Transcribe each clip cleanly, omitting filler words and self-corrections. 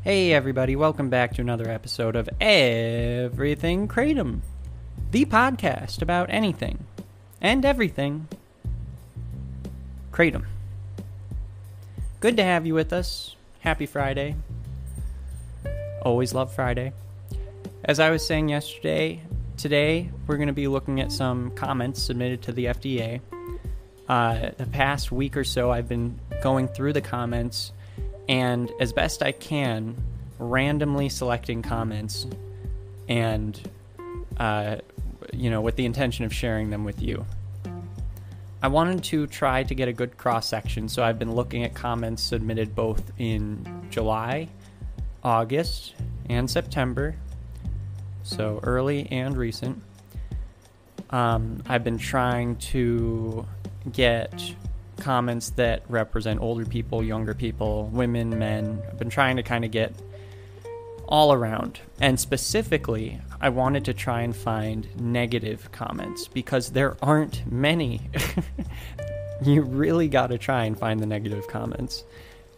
Hey everybody, welcome back to another episode of Everything Kratom, the podcast about anything and everything Kratom. Good to have you with us. Happy Friday. Always love Friday. As I was saying yesterday, today we're going to be looking at some comments submitted to the FDA. The past week or so I've been going through the comments and as best I can, randomly selecting comments and, with the intention of sharing them with you. I wanted to try to get a good cross-section, so I've been looking at comments submitted both in July, August, and September, so early and recent. I've been trying to get comments that represent older people, younger people, women, men. I've been trying to kind of get all around. And specifically, I wanted to try and find negative comments because there aren't many. You really got to try and find the negative comments.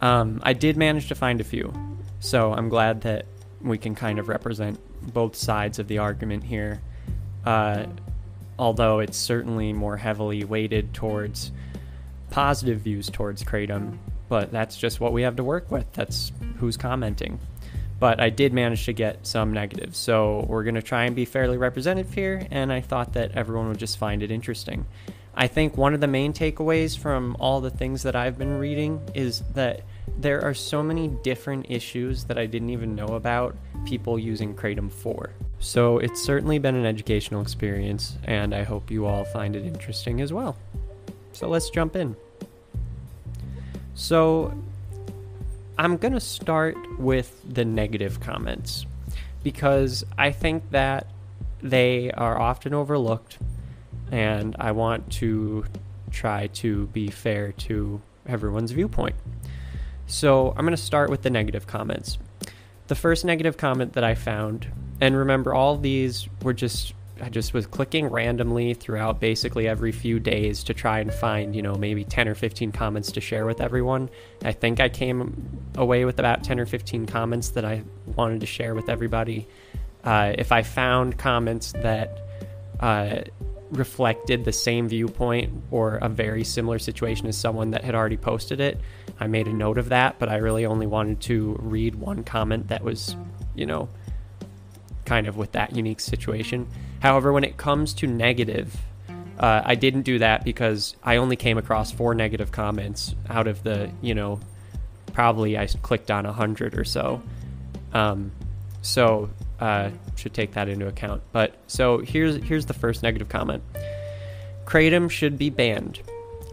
I did manage to find a few, so I'm glad that we can kind of represent both sides of the argument here. Although it's certainly more heavily weighted towards positive views towards Kratom, but that's just what we have to work with. That's who's commenting. But I did manage to get some negatives, so we're going to try and be fairly representative here, and I thought that everyone would just find it interesting. I think one of the main takeaways from all the things that I've been reading is that there are so many different issues that I didn't even know about people using Kratom for. So it's certainly been an educational experience, and I hope you all find it interesting as well. So let's jump in. So I'm going to start with the negative comments because I think that they are often overlooked, and I want to try to be fair to everyone's viewpoint. So I'm going to start with the negative comments. The first negative comment that I found, and remember all of these were I just was clicking randomly throughout basically every few days to try and find, maybe 10 or 15 comments to share with everyone. I think I came away with about 10 or 15 comments that I wanted to share with everybody. If I found comments that reflected the same viewpoint or a very similar situation as someone that had already posted it, I made a note of that, but I really only wanted to read one comment that was, kind of with that unique situation. However, when it comes to negative, I didn't do that because I only came across 4 negative comments out of the, probably I clicked on 100 or so. Should take that into account. But so here's the first negative comment. Kratom should be banned.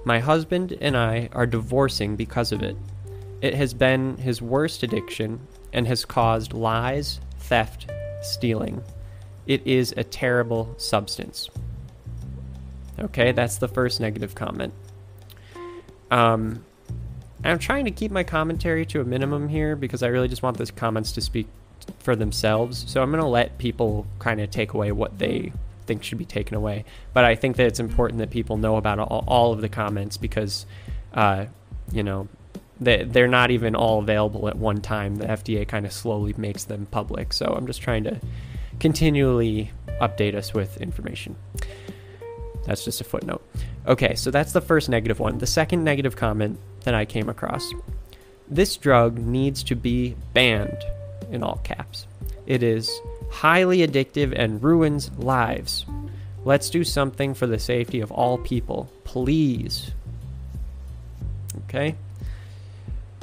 My husband and I are divorcing because of it. It has been his worst addiction and has caused lies, theft, stealing. It is a terrible substance. Okay, that's the first negative comment. I'm trying to keep my commentary to a minimum here because I really just want those comments to speak for themselves. So I'm going to let people kind of take away what they think should be taken away. But I think that it's important that people know about all of the comments because, they're not even all available at one time. The FDA kind of slowly makes them public. So I'm just trying to continually update us with information. That's just a footnote. Okay, so that's the first negative one. The second negative comment that I came across. This drug needs to be banned, in all caps. It is highly addictive and ruins lives. Let's do something for the safety of all people, please. Okay.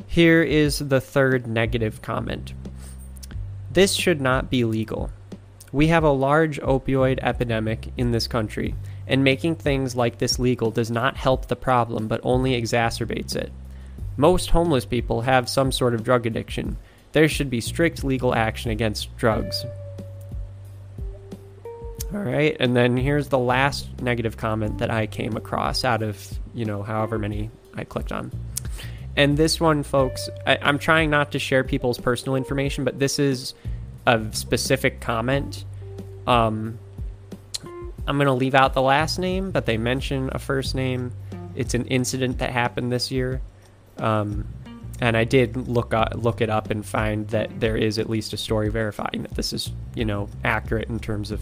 Here is the third negative comment. This should not be legal. We have a large opioid epidemic in this country, and making things like this legal does not help the problem, but only exacerbates it. Most homeless people have some sort of drug addiction. There should be strict legal action against drugs. All right, and then here's the last negative comment that I came across out of, however many I clicked on. And this one, folks, I'm trying not to share people's personal information, but this is a specific comment. I'm going to leave out the last name, but they mention a first name. It's an incident that happened this year. And And I did look it up and find that there is at least a story verifying that this is, accurate in terms of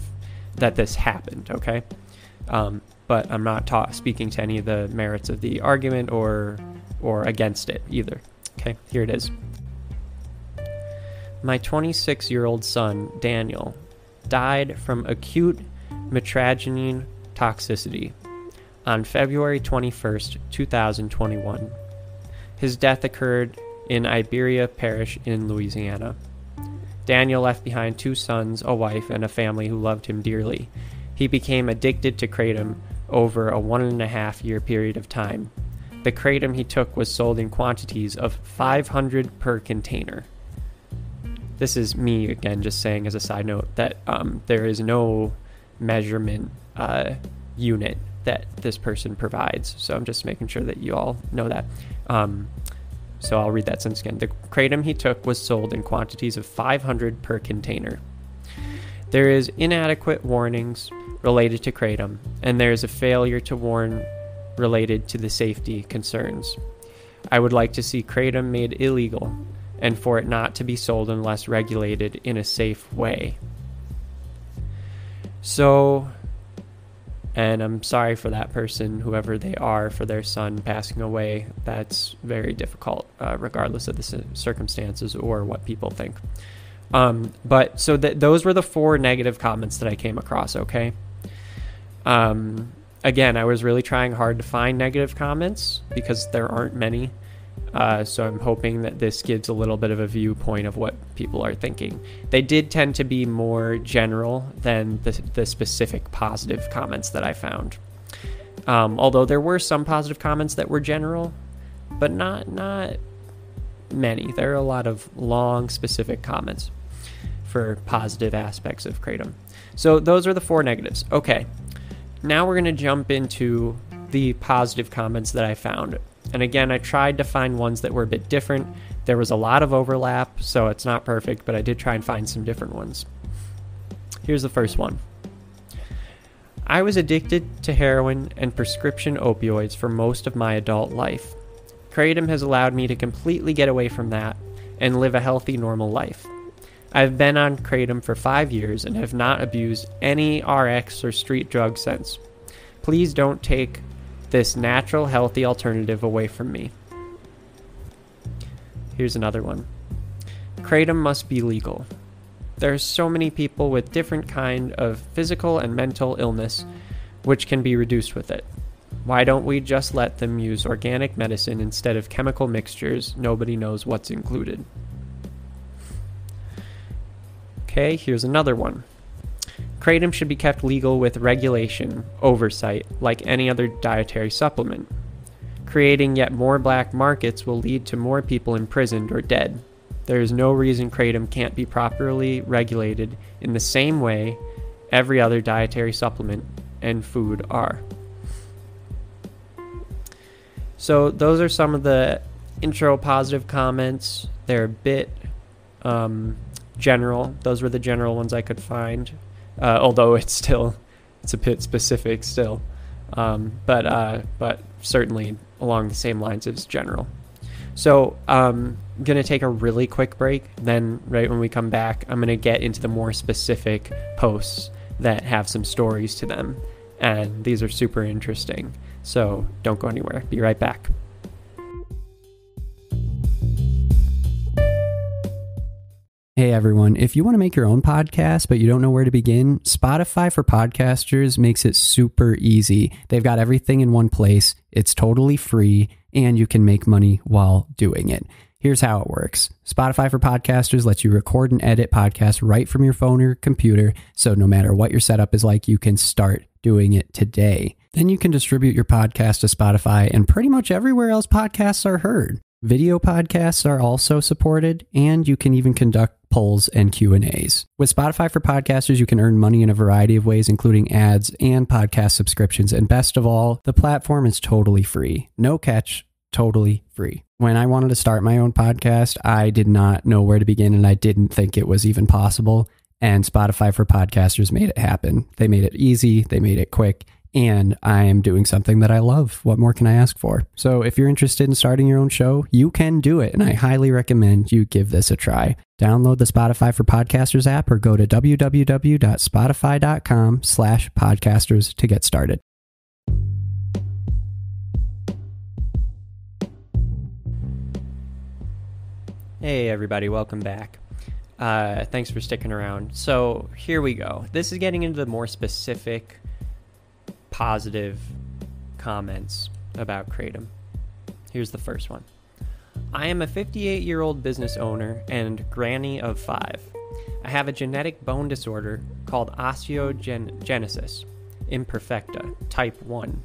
that this happened, okay? But I'm not speaking to any of the merits of the argument or against it either. Okay, here it is. My 26-year-old son, Daniel, died from acute mitragynine toxicity on February 21st, 2021. His death occurred in Iberia Parish in Louisiana. Daniel left behind 2 sons, a wife, and a family who loved him dearly. He became addicted to Kratom over a 1.5-year period of time. The Kratom he took was sold in quantities of 500 per container. This is me, again, just saying as a side note that there is no measurement unit that this person provides. So I'm just making sure that you all know that. So I'll read that sentence again. The Kratom he took was sold in quantities of 500 per container. There is inadequate warnings related to Kratom, and there is a failure to warn related to the safety concerns. I would like to see Kratom made illegal and for it not to be sold unless regulated in a safe way. So, and I'm sorry for that person, whoever they are, for their son passing away. That's very difficult, regardless of the circumstances or what people think. But so those were the 4 negative comments that I came across, okay? Again, I was really trying hard to find negative comments because there aren't many. So I'm hoping that this gives a little bit of a viewpoint of what people are thinking. They did tend to be more general than the specific positive comments that I found. Although there were some positive comments that were general, but not many. There are a lot of long, specific comments for positive aspects of Kratom. So those are the 4 negatives. Okay, now we're going to jump into the positive comments that I found. And again, I tried to find ones that were a bit different. There was a lot of overlap, so it's not perfect, but I did try and find some different ones. Here's the first one. I was addicted to heroin and prescription opioids for most of my adult life. Kratom has allowed me to completely get away from that and live a healthy, normal life. I've been on Kratom for 5 years and have not abused any RX or street drug since. Please don't take this natural, healthy alternative away from me. Here's another one. Kratom must be legal. There are so many people with different kind of physical and mental illness which can be reduced with it. Why don't we just let them use organic medicine instead of chemical mixtures? Nobody knows what's included. Okay, here's another one. Kratom should be kept legal with regulation, oversight, like any other dietary supplement. Creating yet more black markets will lead to more people imprisoned or dead. There is no reason Kratom can't be properly regulated in the same way every other dietary supplement and food are. So those are some of the intro positive comments. They're a bit general. Those were the general ones I could find. Although it's a bit specific still, but certainly along the same lines as general. So I'm going to take a really quick break. Then right when we come back, I'm going to get into the more specific posts that have some stories to them. And these are super interesting. So don't go anywhere. Be right back. Hey everyone, if you want to make your own podcast but you don't know where to begin, Spotify for Podcasters makes it super easy. They've got everything in one place, it's totally free, and you can make money while doing it. Here's how it works. Spotify for Podcasters lets you record and edit podcasts right from your phone or computer, so no matter what your setup is like, you can start doing it today. Then you can distribute your podcast to Spotify and pretty much everywhere else podcasts are heard. Video podcasts are also supported, and you can even conduct polls and Q&As. With Spotify for Podcasters, you can earn money in a variety of ways, including ads and podcast subscriptions. And best of all, the platform is totally free. No catch, totally free. When I wanted to start my own podcast, I did not know where to begin, and I didn't think it was even possible. And Spotify for Podcasters made it happen. They made it easy, they made it quick, And I am doing something that I love. What more can I ask for? So if you're interested in starting your own show, you can do it. And I highly recommend you give this a try. Download the Spotify for Podcasters app or go to www.spotify.com/podcasters to get started. Hey everybody, welcome back. Thanks for sticking around. So here we go. This is getting into the more specific positive comments about Kratom. Here's the first one. I am a 58-year-old business owner and granny of 5. I have a genetic bone disorder called osteogenesis imperfecta, type 1.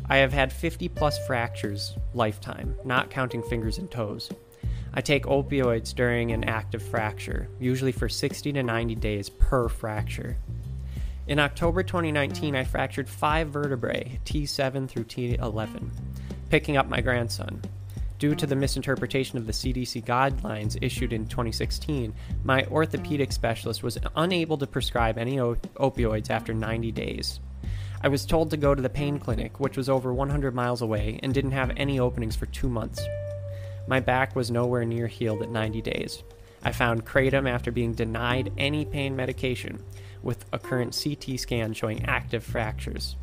I have had 50 plus fractures lifetime, not counting fingers and toes. I take opioids during an active fracture, usually for 60 to 90 days per fracture. In October 2019, I fractured 5 vertebrae, T7 through T11, picking up my grandson. Due to the misinterpretation of the CDC guidelines issued in 2016, my orthopedic specialist was unable to prescribe any opioids after 90 days. I was told to go to the pain clinic, which was over 100 miles away, and didn't have any openings for 2 months. My back was nowhere near healed at 90 days. I found Kratom after being denied any pain medication, with a current CT scan showing active fractures.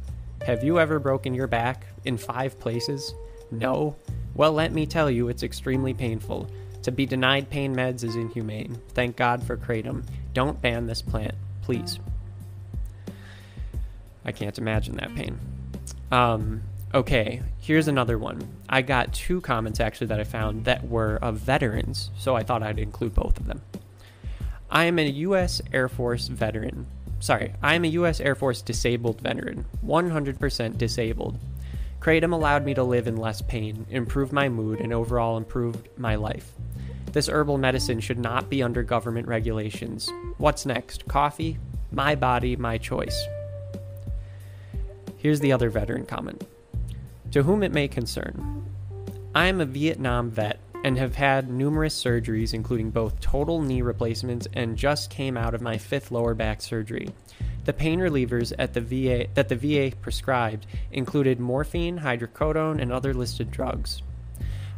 Have you ever broken your back in 5 places? No? Well, let me tell you, it's extremely painful. To be denied pain meds is inhumane. Thank God for Kratom. Don't ban this plant, please. I can't imagine that pain. Okay, here's another one. I got 2 comments actually that I found that were of veterans, so I thought I'd include both of them. I am a U.S. Air Force veteran. I am a U.S. Air Force disabled veteran, 100% disabled. Kratom allowed me to live in less pain, improve my mood, and overall improved my life. This herbal medicine should not be under government regulations. What's next? Coffee? My body, my choice. Here's the other veteran comment. To whom it may concern. I am a Vietnam vet and have had numerous surgeries, including both total knee replacements and just came out of my 5th lower back surgery. The pain relievers at the VA prescribed included morphine, hydrocodone, and other listed drugs.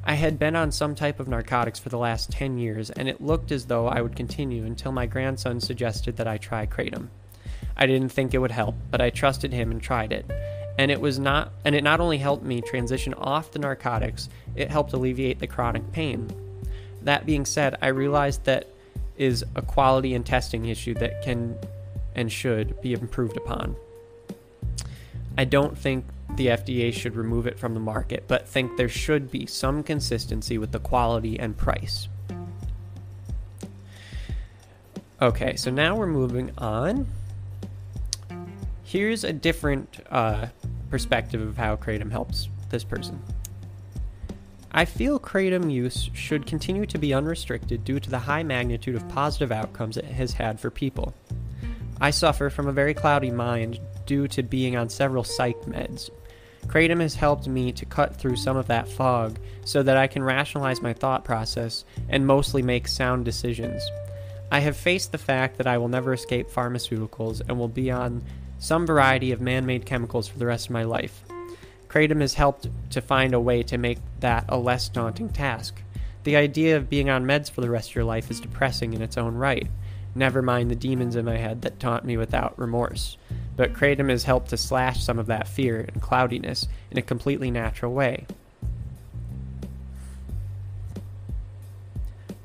I had been on some type of narcotics for the last 10 years, and it looked as though I would continue until my grandson suggested that I try Kratom. I didn't think it would help, but I trusted him and tried it. And it not only helped me transition off the narcotics, it helped alleviate the chronic pain. That being said, I realized that is a quality and testing issue that can and should be improved upon. I don't think the FDA should remove it from the market, but think there should be some consistency with the quality and price. Okay, so now we're moving on. Here's a different perspective of how Kratom helps this person. I feel Kratom use should continue to be unrestricted due to the high magnitude of positive outcomes it has had for people. I suffer from a very cloudy mind due to being on several psych meds. Kratom has helped me to cut through some of that fog so that I can rationalize my thought process and mostly make sound decisions. I have faced the fact that I will never escape pharmaceuticals and will be on some variety of man-made chemicals for the rest of my life. Kratom has helped to find a way to make that a less daunting task. The idea of being on meds for the rest of your life is depressing in its own right. Never mind the demons in my head that taunt me without remorse. But Kratom has helped to slash some of that fear and cloudiness in a completely natural way.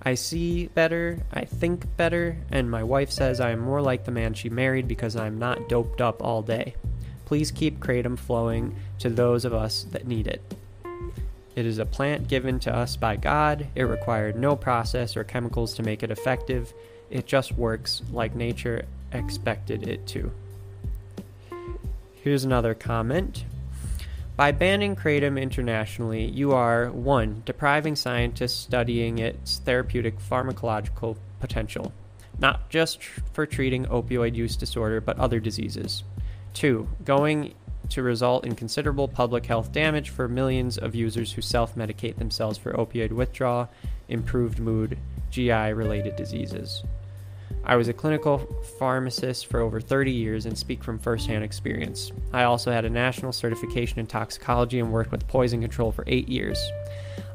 I see better, I think better, and my wife says I am more like the man she married because I am not doped up all day. Please keep Kratom flowing to those of us that need it. It is a plant given to us by God. It required no process or chemicals to make it effective. It just works like nature expected it to. Here's another comment. By banning Kratom internationally, you are 1. Depriving scientists studying its therapeutic pharmacological potential, not just for treating opioid use disorder, but other diseases. 2. Going to result in considerable public health damage for millions of users who self-medicate themselves for opioid withdrawal, improved mood, GI-related diseases. I was a clinical pharmacist for over 30 years and speak from firsthand experience. I also had a national certification in toxicology and worked with poison control for 8 years.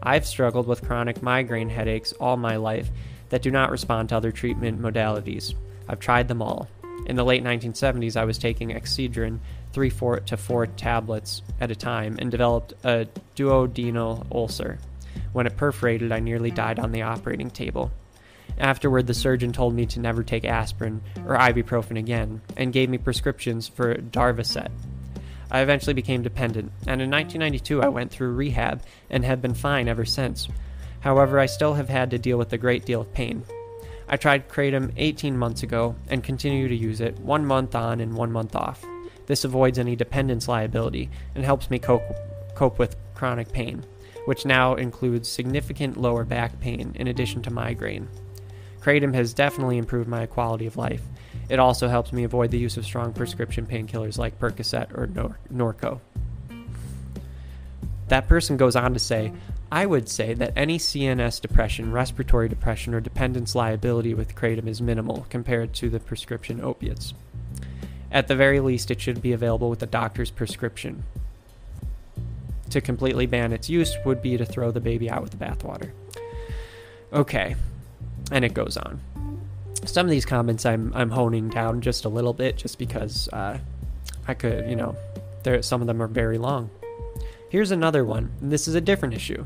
I've struggled with chronic migraine headaches all my life that do not respond to other treatment modalities. I've tried them all. In the late 1970s, I was taking Excedrin 3 to 4 tablets at a time and developed a duodenal ulcer. When it perforated, I nearly died on the operating table. Afterward, the surgeon told me to never take aspirin or ibuprofen again and gave me prescriptions for Darvocet. I eventually became dependent, and in 1992 I went through rehab and have been fine ever since. However, I still have had to deal with a great deal of pain. I tried Kratom 18 months ago and continue to use it 1 month on and 1 month off. This avoids any dependence liability and helps me cope with chronic pain, which now includes significant lower back pain in addition to migraine. Kratom has definitely improved my quality of life. It also helps me avoid the use of strong prescription painkillers like Percocet or Norco. That person goes on to say, I would say that any CNS depression, respiratory depression, or dependence liability with Kratom is minimal compared to the prescription opiates. At the very least, it should be available with a doctor's prescription. To completely ban its use would be to throw the baby out with the bathwater. Okay, and it goes on. Some of these comments I'm honing down just a little bit, just because I could, some of them are very long. Here's another one, and this is a different issue.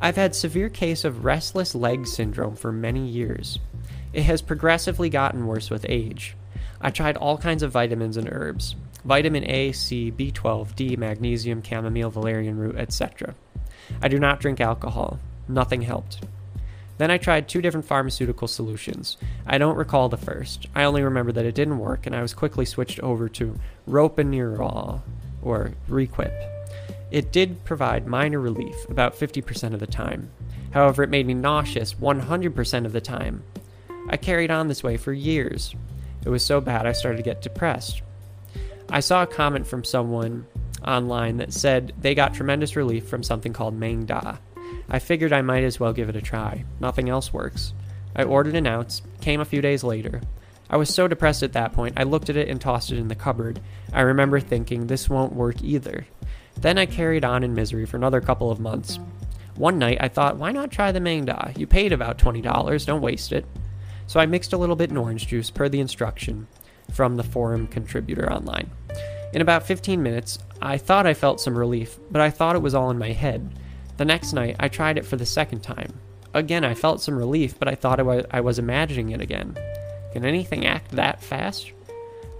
I've had severe case of restless leg syndrome for many years. It has progressively gotten worse with age. I tried all kinds of vitamins and herbs. Vitamin A, C, B12, D, magnesium, chamomile, valerian root, etc. I do not drink alcohol. Nothing helped. Then I tried 2 different pharmaceutical solutions. I don't recall the first. I only remember that it didn't work, and I was quickly switched over to Ropinirole, or Requip. It did provide minor relief, about 50% of the time. However, it made me nauseous 100% of the time. I carried on this way for years. It was so bad I started to get depressed. I saw a comment from someone online that said they got tremendous relief from something called Mang Da. I figured I might as well give it a try. Nothing else works. I ordered an ounce, came a few days later. I was so depressed at that point, I looked at it and tossed it in the cupboard. I remember thinking, this won't work either. Then I carried on in misery for another couple of months. One night I thought, why not try the Mang Da? You paid about $20, don't waste it. So I mixed a little bit in orange juice per the instruction from the forum contributor online. In about 15 minutes, I thought I felt some relief, but I thought it was all in my head. The next night, I tried it for the second time. Again, I felt some relief, but I thought I was imagining it again. Can anything act that fast?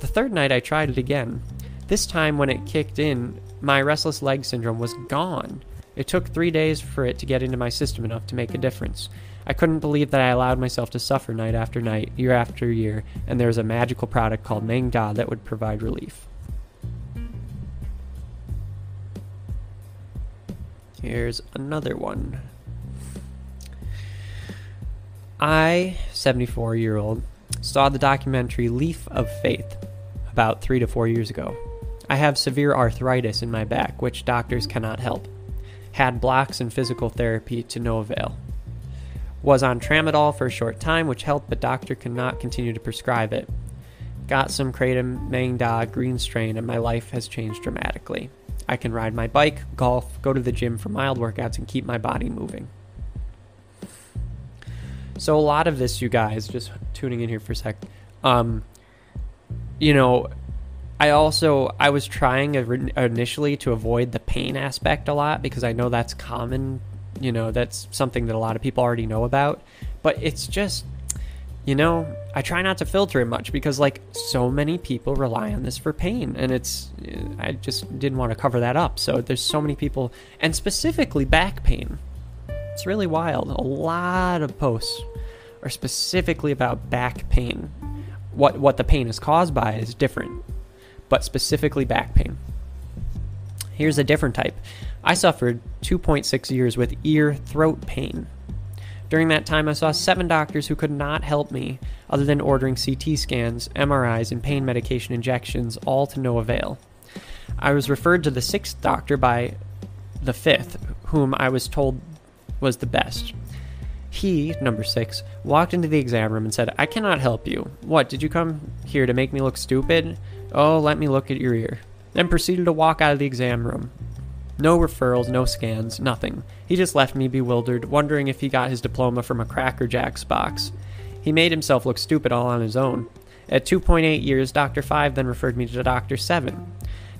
The third night, I tried it again. This time, when it kicked in, my restless leg syndrome was gone. It took 3 days for it to get into my system enough to make a difference. I couldn't believe that I allowed myself to suffer night after night, year after year, and there was a magical product called Mang Da that would provide relief. Here's another one. I, 74-year-old, saw the documentary Leap of Faith about 3 to 4 years ago. I have severe arthritis in my back, which doctors cannot help. Had blocks and physical therapy to no avail. Was on tramadol for a short time, which helped, but doctor could not continue to prescribe it. Got some Kratom Mang Da green strain, and my life has changed dramatically. I can ride my bike, golf, go to the gym for mild workouts, and keep my body moving. So a lot of this, you guys, just tuning in here for a sec, I was trying initially to avoid the pain aspect a lot because I know that's common. That's something that a lot of people already know about. But it's just, I try not to filter it much because, so many people rely on this for pain. And I just didn't want to cover that up. So there's so many people, and specifically back pain. It's really wild. A lot of posts are specifically about back pain. What the pain is caused by is different, but specifically back pain. Here's a different type. I suffered 2.6 years with ear-throat pain. During that time, I saw 7 doctors who could not help me other than ordering CT scans, MRIs, and pain medication injections, all to no avail. I was referred to the 6th doctor by the 5th, whom I was told was the best. He, number 6, walked into the exam room and said, "I cannot help you. What, did you come here to make me look stupid? Oh, let me look at your ear." Then proceeded to walk out of the exam room. No referrals, no scans, nothing. He just left me bewildered, wondering if he got his diploma from a Cracker Jacks box. He made himself look stupid all on his own. At 2.8 years, Dr. 5 then referred me to Dr. 7.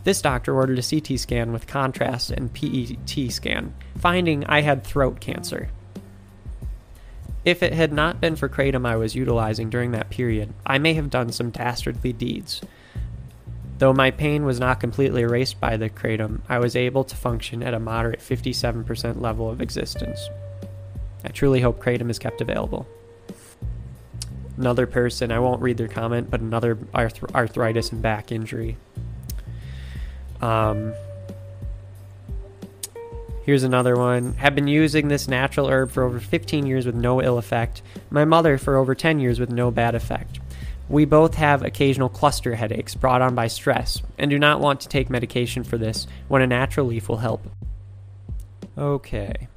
This doctor ordered a CT scan with contrast and PET scan, finding I had throat cancer. If it had not been for kratom I was utilizing during that period, I may have done some dastardly deeds. Though my pain was not completely erased by the kratom, I was able to function at a moderate 57% level of existence. I truly hope kratom is kept available. Another person, I won't read their comment, but another arthritis and back injury. Here's another one. Have been using this natural herb for over 15 years with no ill effect. My mother for over 10 years with no bad effect. We both have occasional cluster headaches brought on by stress and do not want to take medication for this when a natural leaf will help. Okay.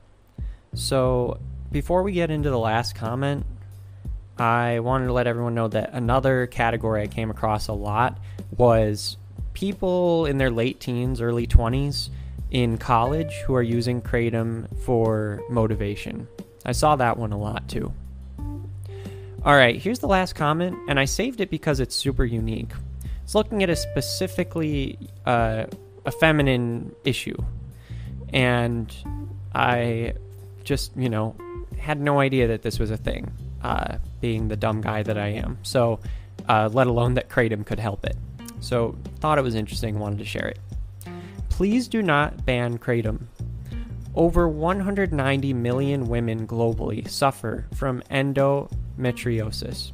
So, before we get into the last comment, I wanted to let everyone know that another category I came across a lot was people in their late teens, early 20s in college who are using kratom for motivation. I saw that one a lot too. All right, here's the last comment, and I saved it because it's super unique. It's looking at a specifically a feminine issue, and I just, had no idea that this was a thing, being the dumb guy that I am. So, let alone that kratom could help it. So, thought it was interesting, wanted to share it. Please do not ban kratom. Over 190 million women globally suffer from endometriosis.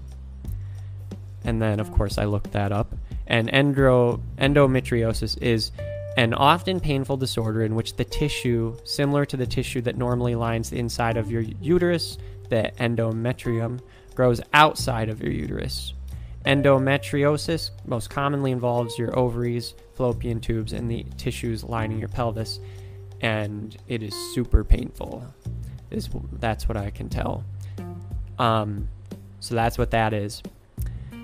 And then, of course, I looked that up. And endometriosis is an often painful disorder in which the tissue, similar to the tissue that normally lines the inside of your uterus, the endometrium, grows outside of your uterus. Endometriosis most commonly involves your ovaries, fallopian tubes, and the tissues lining your pelvis, and it is super painful. That's what I can tell. So that's what that is.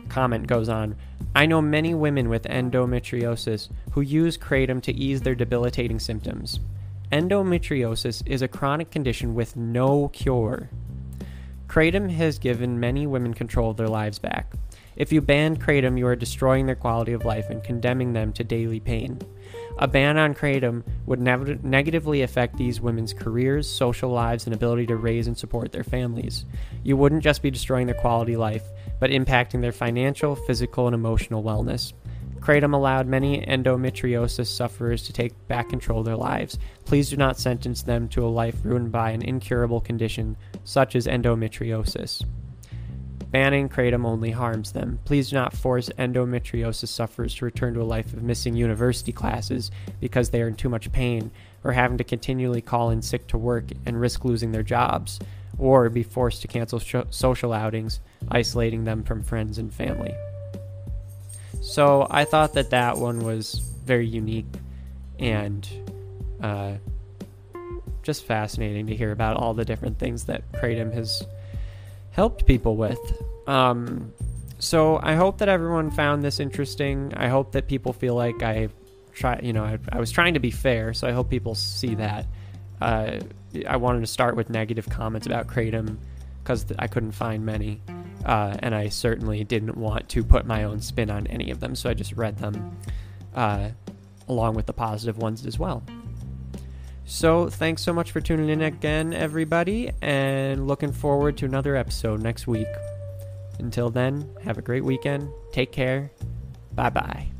Comment goes on. I know many women with endometriosis who use kratom to ease their debilitating symptoms. Endometriosis is a chronic condition with no cure. Kratom has given many women control of their lives back. If you ban kratom, you are destroying their quality of life and condemning them to daily pain. A ban on kratom would negatively affect these women's careers, social lives, and ability to raise and support their families. You wouldn't just be destroying their quality of life, but impacting their financial, physical, and emotional wellness. Kratom allowed many endometriosis sufferers to take back control of their lives. Please do not sentence them to a life ruined by an incurable condition such as endometriosis. Banning kratom only harms them. Please do not force endometriosis sufferers to return to a life of missing university classes because they are in too much pain, or having to continually call in sick to work and risk losing their jobs, or be forced to cancel social outings, isolating them from friends and family. So I thought that one was very unique and just fascinating to hear about all the different things that kratom has helped people with. So I hope that everyone found this interesting. I hope that people feel like I was trying to be fair, so I hope people see that. I wanted to start with negative comments about kratom because I couldn't find many, and I certainly didn't want to put my own spin on any of them, so I just read them along with the positive ones as well. So thanks so much for tuning in again, everybody, and looking forward to another episode next week. Until then, have a great weekend. Take care. Bye-bye.